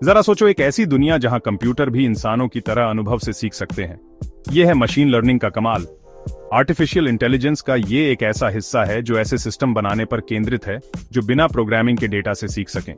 जरा सोचो, एक ऐसी दुनिया जहां कंप्यूटर भी इंसानों की तरह अनुभव से सीख सकते हैं। यह है मशीन लर्निंग का कमाल। आर्टिफिशियल इंटेलिजेंस का ये एक ऐसा हिस्सा है जो ऐसे सिस्टम बनाने पर केंद्रित है जो बिना प्रोग्रामिंग के डेटा से सीख सकें।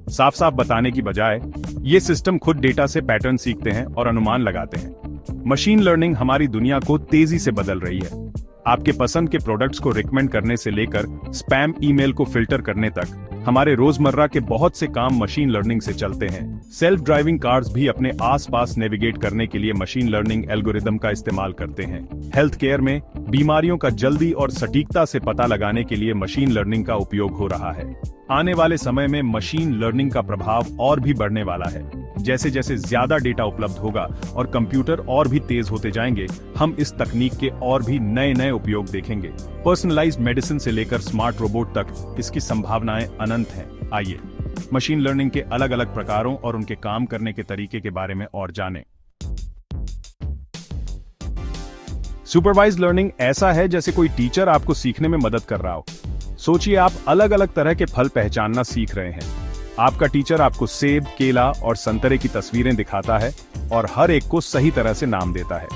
साफ साफ बताने की बजाय ये सिस्टम खुद डेटा से पैटर्न सीखते हैं और अनुमान लगाते हैं। मशीन लर्निंग हमारी दुनिया को तेजी से बदल रही है। आपके पसंद के प्रोडक्ट्स को रिकमेंड करने से लेकर स्पैम ईमेल को फिल्टर करने तक हमारे रोजमर्रा के बहुत से काम मशीन लर्निंग से चलते हैं। सेल्फ ड्राइविंग कार्स भी अपने आसपास नेविगेट करने के लिए मशीन लर्निंग एल्गोरिदम का इस्तेमाल करते हैं। हेल्थ केयर में बीमारियों का जल्दी और सटीकता से पता लगाने के लिए मशीन लर्निंग का उपयोग हो रहा है। आने वाले समय में मशीन लर्निंग का प्रभाव और भी बढ़ने वाला है। जैसे जैसे ज्यादा डेटा उपलब्ध होगा और कंप्यूटर और भी तेज होते जाएंगे, हम इस तकनीक के और भी नए नए उपयोग देखेंगे। पर्सनलाइज्ड मेडिसिन से लेकर स्मार्ट रोबोट तक इसकी संभावनाएं अनंत हैं। आइए मशीन लर्निंग के अलग अलग प्रकारों और उनके काम करने के तरीके के बारे में और जानें। सुपरवाइज्ड लर्निंग ऐसा है जैसे कोई टीचर आपको सीखने में मदद कर रहा हो। सोचिए, आप अलग अलग तरह के फल पहचानना सीख रहे हैं। आपका टीचर आपको सेब, केला और संतरे की तस्वीरें दिखाता है और हर एक को सही तरह से नाम देता है।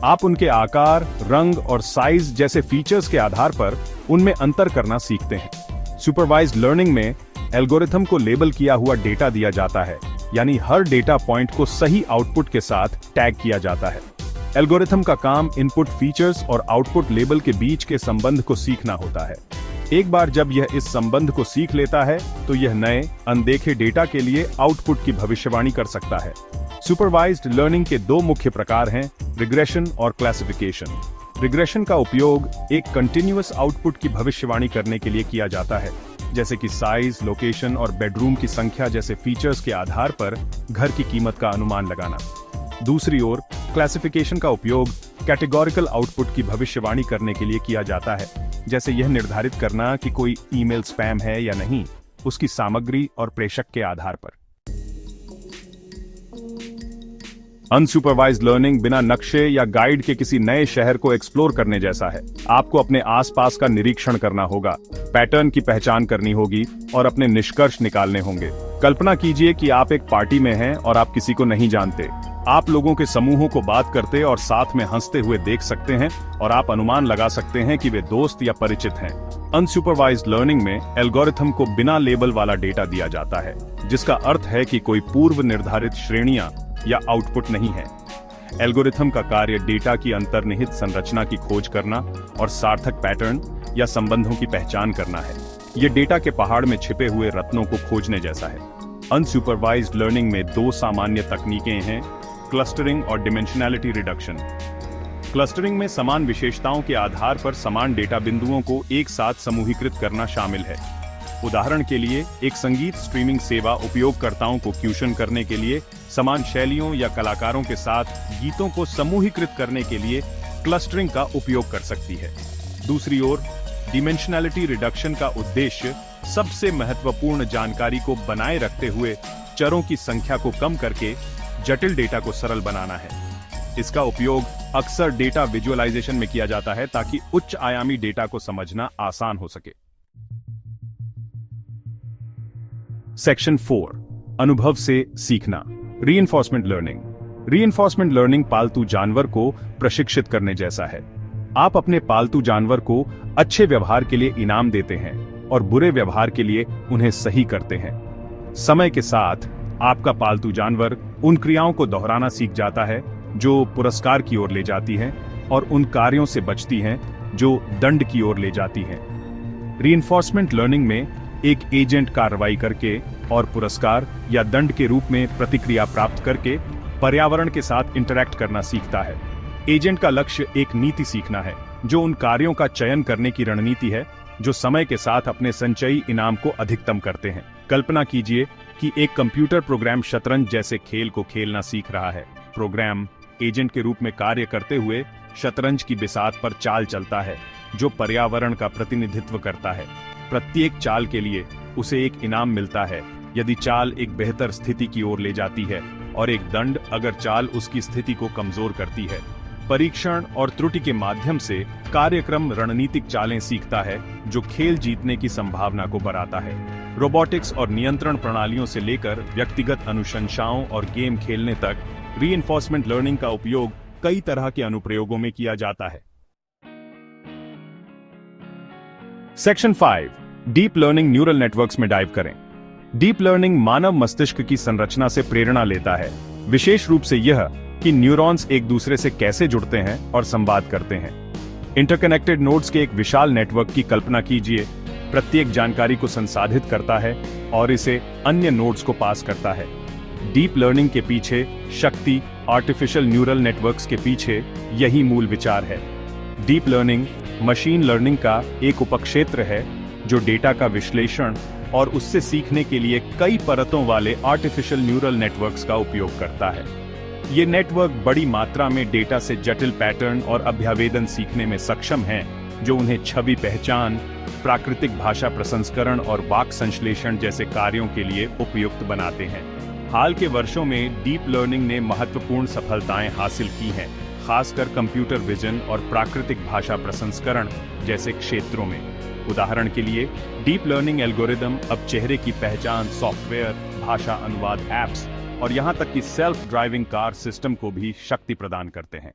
आप उनके आकार, रंग और साइज जैसे फीचर्स के आधार पर उनमें अंतर करना सीखते हैं। सुपरवाइज्ड लर्निंग में एल्गोरिथम को लेबल किया हुआ डेटा दिया जाता है, यानी हर डेटा पॉइंट को सही आउटपुट के साथ टैग किया जाता है। एल्गोरिथम का काम इनपुट फीचर्स और आउटपुट लेबल के बीच के संबंध को सीखना होता है। एक बार जब यह इस संबंध को सीख लेता है तो यह नए अनदेखे डेटा के लिए आउटपुट की भविष्यवाणी कर सकता है। सुपरवाइज्ड लर्निंग के दो मुख्य प्रकार हैं, रिग्रेशन और क्लासिफिकेशन। रिग्रेशन का उपयोग एक कंटिन्यूअस आउटपुट की भविष्यवाणी करने के लिए किया जाता है, जैसे कि साइज, लोकेशन और बेडरूम की संख्या जैसे फीचर्स के आधार पर घर की कीमत का अनुमान लगाना। दूसरी ओर क्लासिफिकेशन का उपयोग कैटेगोरिकल आउटपुट की भविष्यवाणी करने के लिए किया जाता है, जैसे यह निर्धारित करना कि कोई ईमेल स्पैम है या नहीं, उसकी सामग्री और प्रेषक के आधार पर। अनसुपरवाइज्ड लर्निंग बिना नक्शे या गाइड के किसी नए शहर को एक्सप्लोर करने जैसा है। आपको अपने आसपास का निरीक्षण करना होगा, पैटर्न की पहचान करनी होगी और अपने निष्कर्ष निकालने होंगे। कल्पना कीजिए कि आप एक पार्टी में हैं और आप किसी को नहीं जानते। आप लोगों के समूहों को बात करते और साथ में हंसते हुए देख सकते हैं और आप अनुमान लगा सकते हैं कि वे दोस्त या परिचित हैं। अनसुपरवाइज्ड लर्निंग में एल्गोरिथम को बिना लेबल वाला डेटा दिया जाता है, जिसका अर्थ है कि कोई पूर्व निर्धारित श्रेणियां या आउटपुट नहीं है। एल्गोरिथम का कार्य डेटा की अंतर्निहित संरचना की खोज करना और सार्थक पैटर्न या संबंधों की पहचान करना है। ये डेटा के पहाड़ में छिपे हुए रत्नों को खोजने जैसा है। अनसुपरवाइज्ड लर्निंग में दो सामान्य तकनीकें हैं, क्लस्टरिंग और डिमेंशनैलिटी रिडक्शन। क्लस्टरिंग में समान विशेषताओं के आधार पर समान डेटा बिंदुओं को एक साथ समूहीकृत करना शामिल है। उदाहरण के लिए, एक संगीत स्ट्रीमिंग सेवा उपयोगकर्ताओं को क्यूशन करने के लिए समान शैलियों या कलाकारों के साथ गीतों को समूहीकृत करने के लिए क्लस्टरिंग का उपयोग कर सकती है। दूसरी ओर, डिमेंशनैलिटी रिडक्शन का उद्देश्य सबसे महत्वपूर्ण जानकारी को बनाए रखते हुए चरों की संख्या को कम करके जटिल डेटा को सरल बनाना है। इसका उपयोग अक्सर डेटा विजुअलाइजेशन में किया जाता है ताकि उच्च आयामी डेटा को समझना आसान हो सके। सेक्शन 4, अनुभव से सीखना। Reinforcement learning. रीइंफोर्समेंट लर्निंग पालतू जानवर को प्रशिक्षित करने जैसा है। आप अपने पालतू जानवर को अच्छे व्यवहार के लिए इनाम देते हैं और बुरे व्यवहार के लिए उन्हें सही करते हैं। समय के साथ आपका पालतू जानवर उन क्रियाओं को दोहराना सीख जाता है जो पुरस्कार की ओर ले जाती हैं और उन कार्यों से बचती हैं जो दंड की ओर ले जाती हैं। रीइंफोर्समेंट लर्निंग में एक एजेंट कार्रवाई करके और पुरस्कार या दंड के रूप में प्रतिक्रिया प्राप्त करके पर्यावरण के साथ इंटरैक्ट करना सीखता है। एजेंट का लक्ष्य एक नीति सीखना है, जो उन कार्यों का चयन करने की रणनीति है जो समय के साथ अपने संचयी इनाम को अधिकतम करते हैं। कल्पना कीजिए कि एक कंप्यूटर प्रोग्राम शतरंज जैसे खेल को खेलना सीख रहा है। प्रोग्राम एजेंट के रूप में कार्य करते हुए शतरंज की बिसात पर चाल चलता है, जो पर्यावरण का प्रतिनिधित्व करता है। प्रत्येक चाल के लिए उसे एक इनाम मिलता है यदि चाल एक बेहतर स्थिति की ओर ले जाती है, और एक दंड अगर चाल उसकी स्थिति को कमजोर करती है। परीक्षण और त्रुटि के माध्यम से कार्यक्रम रणनीतिक चालें सीखता है जो खेल जीतने की संभावना को बढ़ाता है। रोबोटिक्स और नियंत्रण प्रणालियों से लेकर व्यक्तिगत अनुशंसाओं और गेम खेलने तक रीइंफोर्समेंट लर्निंग का उपयोग कई तरह के अनुप्रयोगों में किया जाता है। Section 5 deep learning neural networks में डाइव करें। डीप लर्निंग मानव मस्तिष्क की संरचना से प्रेरणा लेता है, विशेष रूप से यह कि न्यूरॉन्स एक दूसरे से कैसे जुड़ते हैं और संवाद करते हैं। इंटरकनेक्टेड नोड्स के एक विशाल नेटवर्क की कल्पना कीजिए। प्रत्येक जानकारी को संसाधित करता है और इसे अन्य नोड्स को पास करता है। डीप लर्निंग के पीछे शक्ति, आर्टिफिशियल न्यूरल नेटवर्क्स के पीछे यही मूल विचार है। डीप लर्निंग मशीन लर्निंग का एक उपक्षेत्र है जो डेटा का विश्लेषण और उससे सीखने के लिए कई परतों वाले आर्टिफिशियल न्यूरल नेटवर्क्स का उपयोग करता है। ये नेटवर्क बड़ी मात्रा में डेटा से जटिल पैटर्न और अभ्यावेदन सीखने में सक्षम हैं, जो उन्हें छवि पहचान, प्राकृतिक भाषा प्रसंस्करण और वाक् संश्लेषण जैसे कार्यों के लिए उपयुक्त बनाते हैं। हाल के वर्षों में डीप लर्निंग ने महत्वपूर्ण सफलताएं हासिल की हैं, खासकर कंप्यूटर विजन और प्राकृतिक भाषा प्रसंस्करण जैसे क्षेत्रों में। उदाहरण के लिए, डीप लर्निंग एल्गोरिदम अब चेहरे की पहचान सॉफ्टवेयर, भाषा अनुवाद ऐप्स और यहां तक कि सेल्फ ड्राइविंग कार सिस्टम को भी शक्ति प्रदान करते हैं।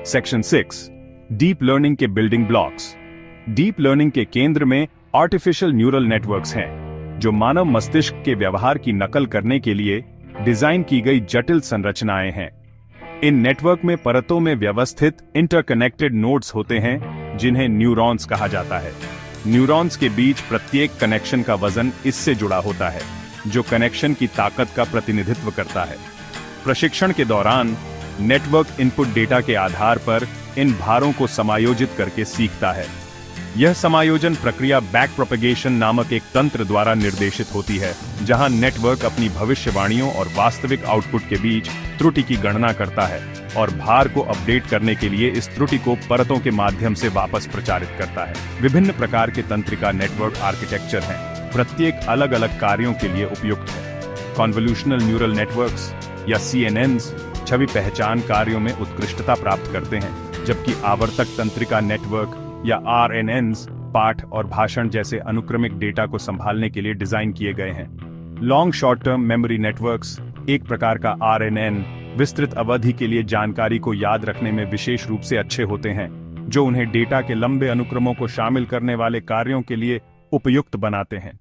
सेक्शन 6 डीप लर्निंग के बिल्डिंग ब्लॉक्स। डीप लर्निंग के केंद्र में आर्टिफिशियल न्यूरल नेटवर्क्स हैं, जो मानव मस्तिष्क के व्यवहार की नकल करने के लिए डिजाइन की गई जटिल संरचनाएं हैं। इन नेटवर्क में परतों में व्यवस्थित इंटरकनेक्टेड नोड्स होते हैं, जिन्हें न्यूरॉन्स कहा जाता है। न्यूरॉन्स के बीच प्रत्येक कनेक्शन का वजन इससे जुड़ा होता है, जो कनेक्शन की ताकत का प्रतिनिधित्व करता है। प्रशिक्षण के दौरान नेटवर्क इनपुट डेटा के आधार पर इन भारों को समायोजित करके सीखता है। यह समायोजन प्रक्रिया बैक प्रोपेगेशन नामक एक तंत्र द्वारा निर्देशित होती है, जहां नेटवर्क अपनी भविष्यवाणियों और वास्तविक आउटपुट के बीच त्रुटि की गणना करता है और भार को अपडेट करने के लिए इस त्रुटि को परतों के माध्यम से वापस प्रचारित करता है। विभिन्न प्रकार के तंत्रिका नेटवर्क आर्किटेक्चर हैं, प्रत्येक अलग अलग कार्यों के लिए उपयुक्त है। कॉन्वोल्यूशनल न्यूरल नेटवर्क्स या CNNs छवि पहचान कार्यों में उत्कृष्टता प्राप्त करते हैं, जबकि आवर्तक तंत्रिका नेटवर्क या RNNs पाठ और भाषण जैसे अनुक्रमिक डेटा को संभालने के लिए डिजाइन किए गए हैं। Long short term memory networks एक प्रकार का RNN विस्तृत अवधि के लिए जानकारी को याद रखने में विशेष रूप से अच्छे होते हैं, जो उन्हें डेटा के लंबे अनुक्रमों को शामिल करने वाले कार्यों के लिए उपयुक्त बनाते हैं।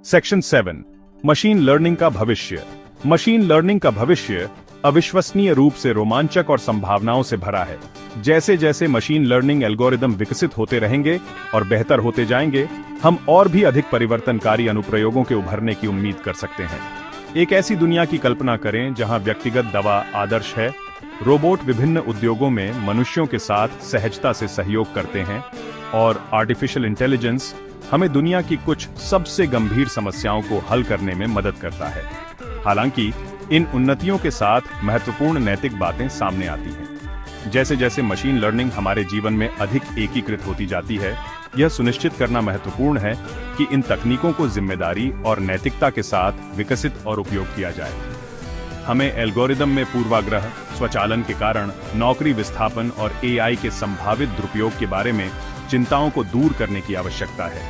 सेक्शन 7 मशीन लर्निंग का भविष्य। मशीन लर्निंग का भविष्य अविश्वसनीय रूप से रोमांचक और संभावनाओं से भरा है। जैसे जैसे मशीन लर्निंग एल्गोरिदम विकसित होते रहेंगे और बेहतर होते जाएंगे, हम और भी अधिक परिवर्तनकारी अनुप्रयोगों के उभरने की उम्मीद कर सकते हैं। एक ऐसी दुनिया की कल्पना करें जहां व्यक्तिगत दवा आदर्श है, रोबोट विभिन्न उद्योगों में मनुष्यों के साथ सहजता से सहयोग करते हैं और आर्टिफिशियल इंटेलिजेंस हमें दुनिया की कुछ सबसे गंभीर समस्याओं को हल करने में मदद करता है। हालांकि इन उन्नतियों के साथ महत्वपूर्ण नैतिक बातें सामने आती हैं। जैसे जैसे मशीन लर्निंग हमारे जीवन में अधिक एकीकृत होती जाती है, यह सुनिश्चित करना महत्वपूर्ण है कि इन तकनीकों को जिम्मेदारी और नैतिकता के साथ विकसित और उपयोग किया जाए। हमें एल्गोरिदम में पूर्वाग्रह, स्वचालन के कारण नौकरी विस्थापन और AI के संभावित दुरुपयोग के बारे में चिंताओं को दूर करने की आवश्यकता है।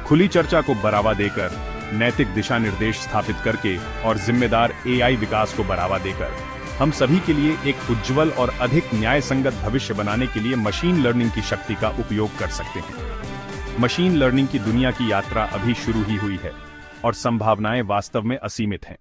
खुली चर्चा को बढ़ावा देकर, नैतिक दिशा निर्देश स्थापित करके और जिम्मेदार AI विकास को बढ़ावा देकर हम सभी के लिए एक उज्जवल और अधिक न्यायसंगत भविष्य बनाने के लिए मशीन लर्निंग की शक्ति का उपयोग कर सकते हैं। मशीन लर्निंग की दुनिया की यात्रा अभी शुरू ही हुई है और संभावनाएं वास्तव में असीमित हैं।